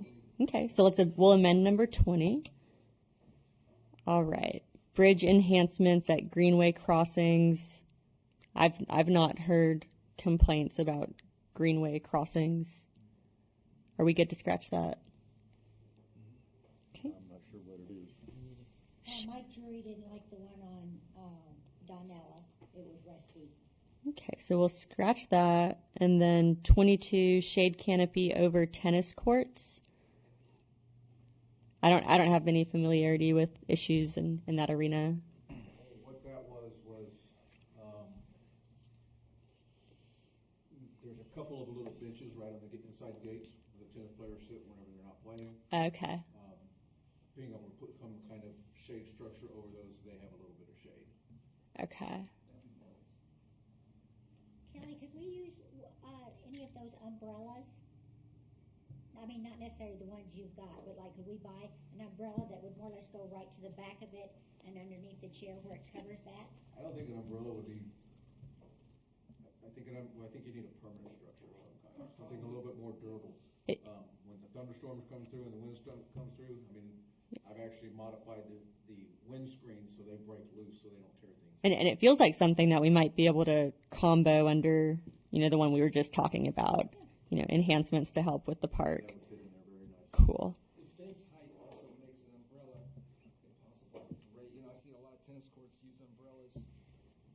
Okay, so we'll amend number 20. All right. Bridge enhancements at Greenway crossings. I've not heard complaints about Greenway crossings. Are we good to scratch that? Okay. I'm not sure what it is. Mike Drury didn't like the one on Donella. It was rusty. Okay, so we'll scratch that. And then 22, shade canopy over tennis courts. I don't have any familiarity with issues in that arena. What that was, there's a couple of little benches right on the inside gates where the tennis players sit whenever they're not playing. Okay. Being able to put some kind of shade structure over those, so they have a little bit of shade. Okay. Kelly, could we use any of those umbrellas? I mean, not necessarily the ones you've got, but like, could we buy an umbrella that would more or less go right to the back of it and underneath the chair where it covers that? I don't think an umbrella would be, I think you need a permanent structure of some kind, something a little bit more durable. When the thunderstorms come through and the windstorm comes through, I mean, I've actually modified the windscreen so they break loose so they don't tear things. And it feels like something that we might be able to combo under, the one we were just talking about, enhancements to help with the park. That would fit in there very nice. Cool. The fence height also makes an umbrella impossible. Right? I see a lot of tennis courts use umbrellas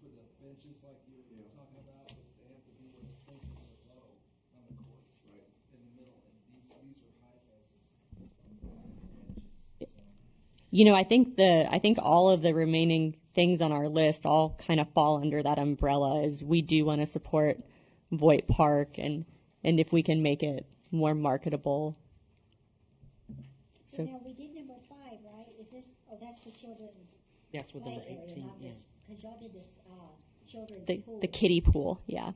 for the benches like you were talking about, but they have to be where the fences are low on the courts, right, in the middle. And these are high fences on the benches. So. I think all of the remaining things on our list all kind of fall under that umbrella. Is we do want to support Voight Park and if we can make it more marketable. So now we did number 5, right? Is this? Oh, that's the children's Yes, with play number area, 18, not yeah. this, because y'all did this children's pool. The kiddie pool, yeah.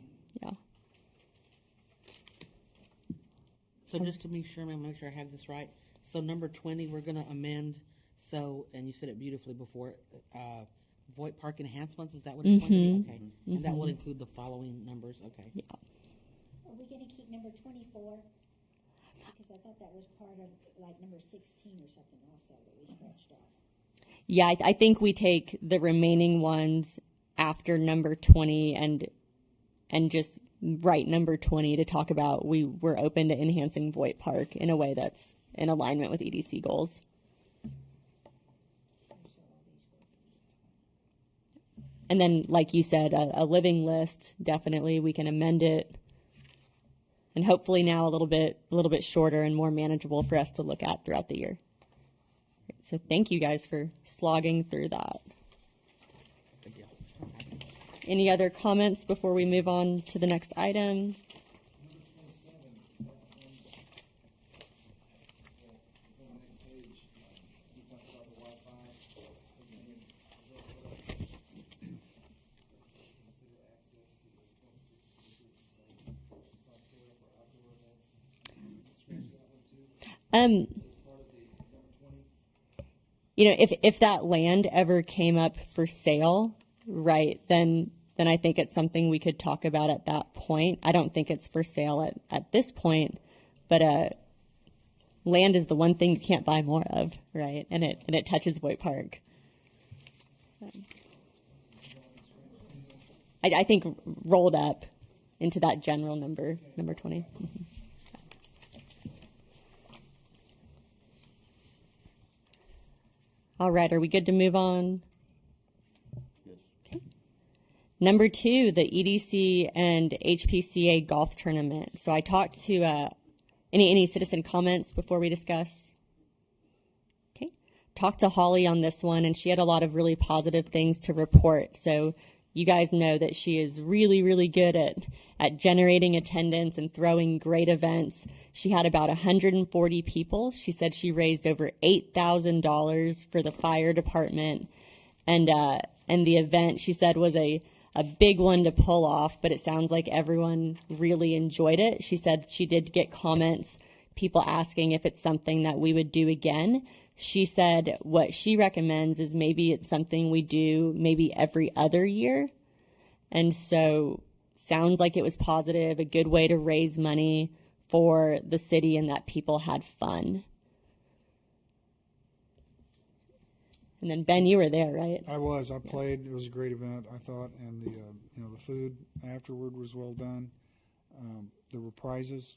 So just to make sure I have this right. So number 20, we're going to amend. So, and you said it beautifully before, Voight Park enhancements, is that what it's going to be? Okay. And that will include the following numbers, okay. Yeah. Are we going to keep number 24? Because I thought that was part of like number 16 or something also that we scratched off. Yeah, I think we take the remaining ones after number 20 and just write number 20 to talk about we're open to enhancing Voight Park in a way that's in alignment with EDC goals. And then, like you said, a living list, definitely we can amend it. And hopefully now a little bit shorter and more manageable for us to look at throughout the year. So thank you guys for slogging through that. Good deal. Any other comments before we move on to the next item? If that land ever came up for sale, right, then I think it's something we could talk about at that point. I don't think it's for sale at this point, but land is the one thing you can't buy more of, right? And it touches Voight Park. I think rolled up into that general number 20. Mm-hmm. All right, are we good to move on? Yes. Okay. Number 2, the EDC and HPCA golf tournament. So I talked to any citizen comments before we discuss? Okay. Talked to Holly on this one, and she had a lot of really positive things to report. So you guys know that she is really, really good at generating attendance and throwing great events. She had about 140 people. She said she raised over $8,000 for the fire department. And the event, she said, was a big one to pull off, but it sounds like everyone really enjoyed it. She said she did get comments, people asking if it's something that we would do again. She said what she recommends is maybe it's something we do maybe every other year. And so sounds like it was positive, a good way to raise money for the city and that people had fun. And then Ben, you were there, right? I was. I played. It was a great event, I thought, and the the food afterward was well done. There were prizes,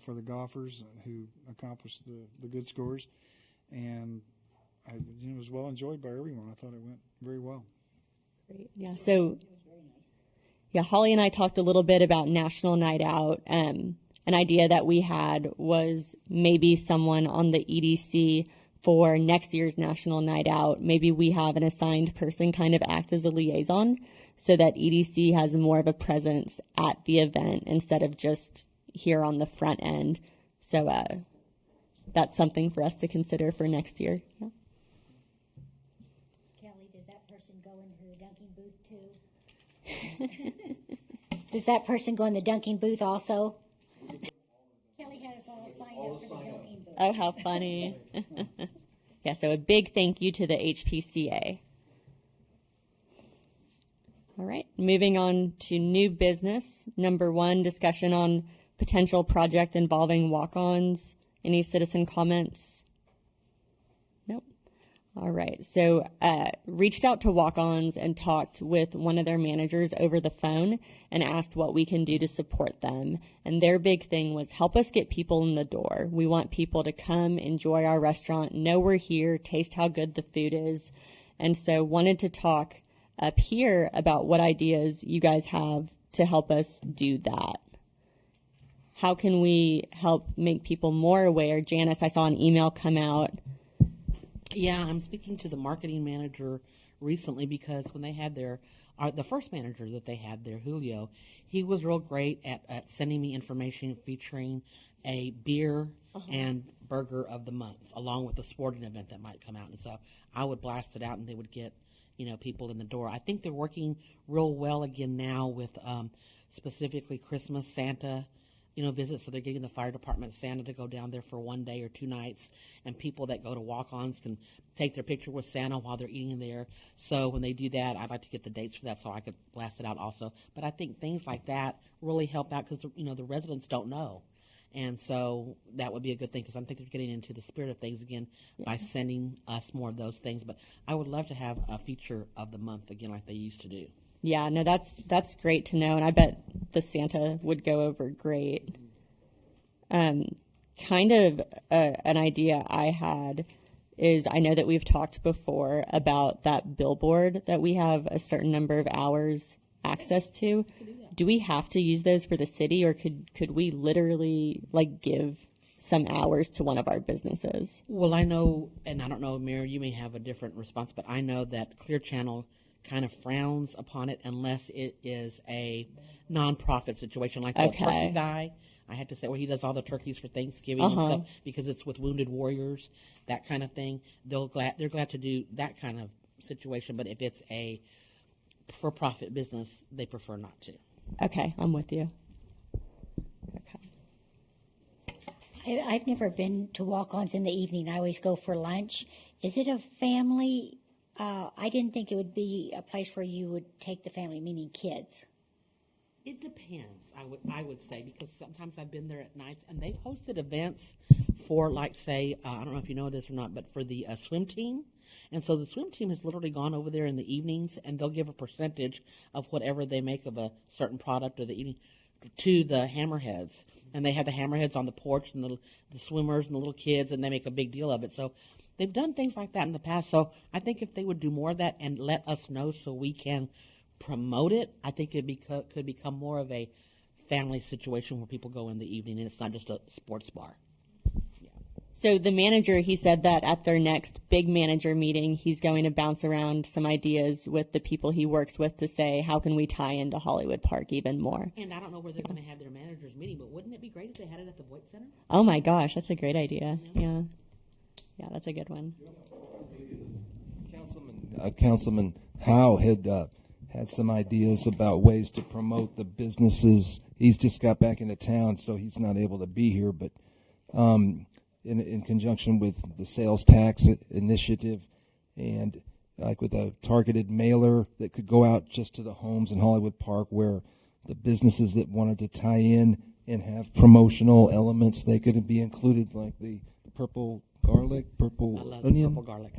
for the golfers who accomplished the good scores, and it was well enjoyed by everyone. I thought it went very well. Great. Yeah. So, yeah, Holly and I talked a little bit about National Night Out. An idea that we had was maybe someone on the EDC for next year's National Night Out. Maybe we have an assigned person kind of act as a liaison so that EDC has more of a presence at the event instead of just here on the front end. So that's something for us to consider for next year. Yeah. Kelly, does that person go into the dunking booth too? Does that person go in the dunking booth also? Kelly had us all signed up for the dunking booth. Oh, how funny. Yeah, so a big thank you to the HPCA. All right, moving on to new business. Number 1, discussion on potential project involving walk-ons. Any citizen comments? Nope. All right, so reached out to walk-ons and talked with one of their managers over the phone and asked what we can do to support them. And their big thing was help us get people in the door. We want people to come, enjoy our restaurant, know we're here, taste how good the food is. And so wanted to talk up here about what ideas you guys have to help us do that. How can we help make people more aware? Janice, I saw an email come out. Yeah, I'm speaking to the marketing manager recently because when they had the first manager that they had there, Julio, he was real great at sending me information featuring a beer and burger of the month, along with a sporting event that might come out. And so I would blast it out, and they would get, people in the door. I think they're working real well again now with specifically Christmas, Santa, visits. So they're getting the fire department, Santa, to go down there for 1 day or 2 nights, and people that go to walk-ons can take their picture with Santa while they're eating there. So when they do that, I'd like to get the dates for that so I could blast it out also. But I think things like that really help out because, the residents don't know. And so that would be a good thing because I think they're getting into the spirit of things again by sending us more of those things. But I would love to have a feature of the month again like they used to do. Yeah, no, that's great to know, and I bet the Santa would go over great. Kind of an idea I had is I know that we've talked before about that billboard that we have a certain number of hours access to. Do we have to use those for the city, or could we literally give some hours to one of our businesses? Well, I know, and I don't know, Mary, you may have a different response, but I know that Clear Channel kind of frowns upon it unless it is a nonprofit situation like the turkey guy. I had to say, he does all the turkeys for Thanksgiving and stuff because it's with Wounded Warriors, that kind of thing. They're glad to do that kind of situation, but if it's a for-profit business, they prefer not to. Okay, I'm with you. Okay. I've never been to walk-ons in the evening. I always go for lunch. Is it a family? I didn't think it would be a place where you would take the family, meaning kids. It depends, I would say, because sometimes I've been there at nights, and they've hosted events for, say, I don't know if you know this or not, but for the swim team. And so the swim team has literally gone over there in the evenings, and they'll give a percentage of whatever they make of a certain product or the evening to the hammerheads. And they have the hammerheads on the porch and the swimmers and the little kids, and they make a big deal of it. So they've done things like that in the past. So I think if they would do more of that and let us know so we can promote it, I think could become more of a family situation where people go in the evening and it's not just a sports bar. So the manager, he said that at their next big manager meeting, he's going to bounce around some ideas with the people he works with to say, how can we tie into Hollywood Park even more? And I don't know where they're going to have their managers meeting, but wouldn't it be great if they had it at the Voight Center? Oh my gosh, that's a great idea. Yeah. Yeah, that's a good one. Councilman Howe had some ideas about ways to promote the businesses. He's just got back into town, so he's not able to be here, but in conjunction with the sales tax initiative and like with a targeted mailer that could go out just to the homes in Hollywood Park where the businesses that wanted to tie in and have promotional elements, they could be included, like the purple garlic, purple I love onion. the purple garlic.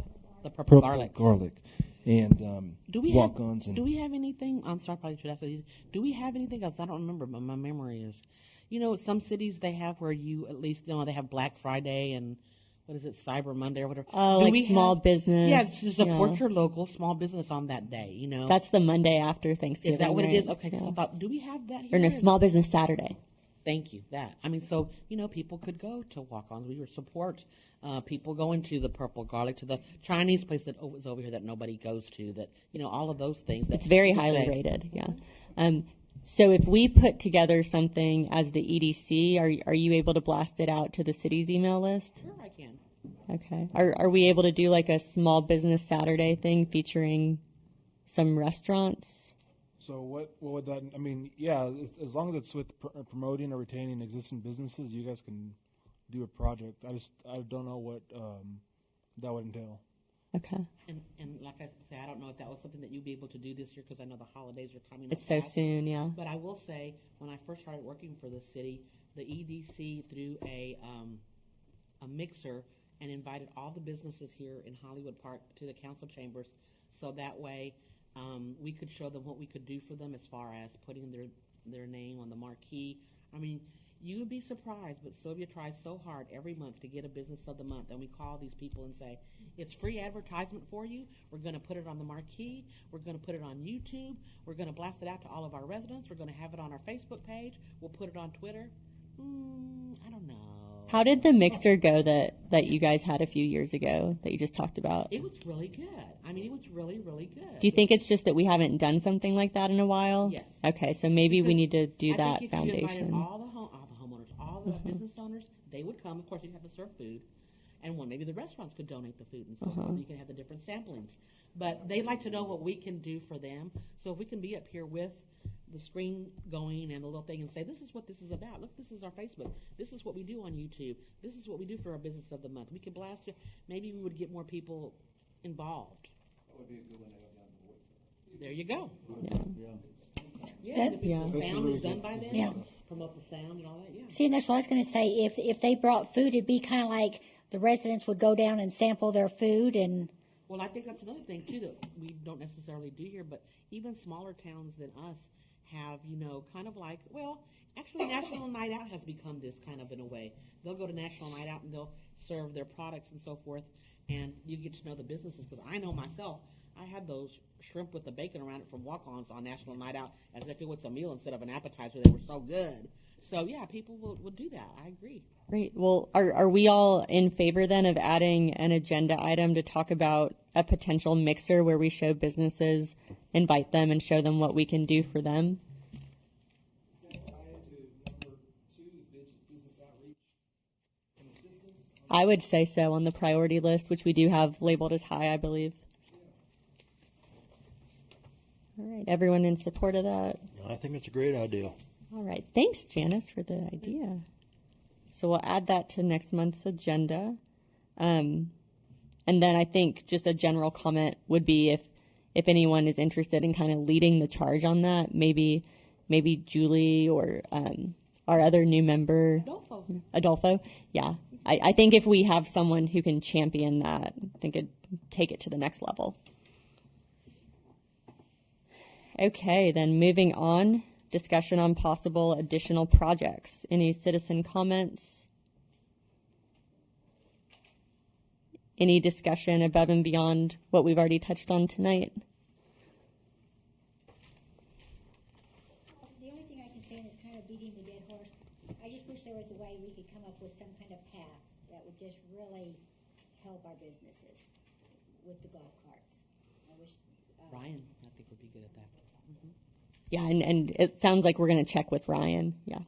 The purple garlic. And Do we walk-ons. have? Do we have anything? I'm sorry, probably should ask these. Do we have anything else? I don't remember, but my memory is, some cities they have where you at least they have Black Friday and what is it, Cyber Monday or whatever. Oh, like small business. Yeah, to support your local small business on that day. That's the Monday after Thanksgiving. Is that what right? it is? Okay, Yeah. so I thought, do we have that here? Or no, Small Business Saturday. Thank you. That. I mean, so, people could go to walk-ons. We would support people going to the Purple Garlic, to the Chinese place that is over here that nobody goes to, that, all of those things. It's very highly rated, yeah. So if we put together something as the EDC, are you able to blast it out to the city's email list? Sure, I can. Okay. Are we able to do like a Small Business Saturday thing featuring some restaurants? So what would that, yeah, as long as it's with promoting or retaining existing businesses, you guys can do a project. I don't know what that would entail. Okay. And like I say, I don't know if that was something that you'd be able to do this year because I know the holidays are coming up. It's so fast. soon, yeah. But I will say, when I first started working for the city, the EDC threw a mixer and invited all the businesses here in Hollywood Park to the council chambers, so that way we could show them what we could do for them as far as putting their name on the marquee. You would be surprised, but Sylvia tries so hard every month to get a business of the month, and we call these people and say, it's free advertisement for you. We're going to put it on the marquee. We're going to put it on YouTube. We're going to blast it out to all of our residents. We're going to have it on our Facebook page. We'll put it on Twitter. I don't know. How did the mixer go that you guys had a few years ago that you just talked about? It was really good. It was really, really good. Do you think it's just that we haven't done something like that in a while? Yes. Okay, so maybe we need to do I that think if you foundation. invited all the homeowners, all the business owners, they would come. Of course, you'd have to serve food. And maybe the restaurants could donate the food and so forth. You can have the different samplings. But they'd like to know what we can do for them. So if we can be up here with the screen going and the little thing and say, this is what this is about. Look, this is our Facebook. This is what we do on YouTube. This is what we do for our business of the month. We could blast you. Maybe we would get more people involved. That would be a good one to have down the Voight. There you go. Yeah. And if the sound is done by them, Yeah. promote the sound and all that, yeah. See, and that's what I was going to say. If they brought food, it'd be kind of like the residents would go down and sample their food and. Well, I think that's another thing, too, that we don't necessarily do here, but even smaller towns than us have, kind of like, actually National Night Out has become this kind of in a way. They'll go to National Night Out and they'll serve their products and so forth, and you get to know the businesses, because I know myself, I had those shrimp with the bacon around it from Walk-Ons on National Night Out as if it was a meal instead of an appetizer. They were so good. So, yeah, people will do that. I agree. Great. Well, are we all in favor then of adding an agenda item to talk about a potential mixer where we show businesses, invite them, and show them what we can do for them? I would say so on the priority list, which we do have labeled as high, I believe. All right. Everyone in support of that? I think it's a great idea. All right. Thanks, Janice, for the idea. So we'll add that to next month's agenda. And then I think just a general comment would be if anyone is interested in kind of leading the charge on that, maybe Julie or our other new member, Adolfo. Yeah. I think if we have someone who can champion that, I think it'd take it to the next level. Okay, then moving on. Discussion on possible additional projects. Any citizen comments? Any discussion above and beyond what we've already touched on tonight? way we could come up with some kind of path that would just really help our businesses with the golf carts. I wish, Ryan, I think would be good at that. Yeah, and it sounds like we're going to check with Ryan. Yeah.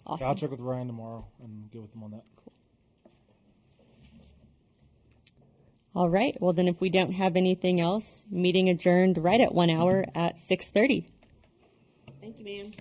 Awesome. Yeah, I'll check with Ryan tomorrow and get with him on that. All right. Well, then if we don't have anything else, meeting adjourned right at 1 hour at 6:30. Thank you, ma'am.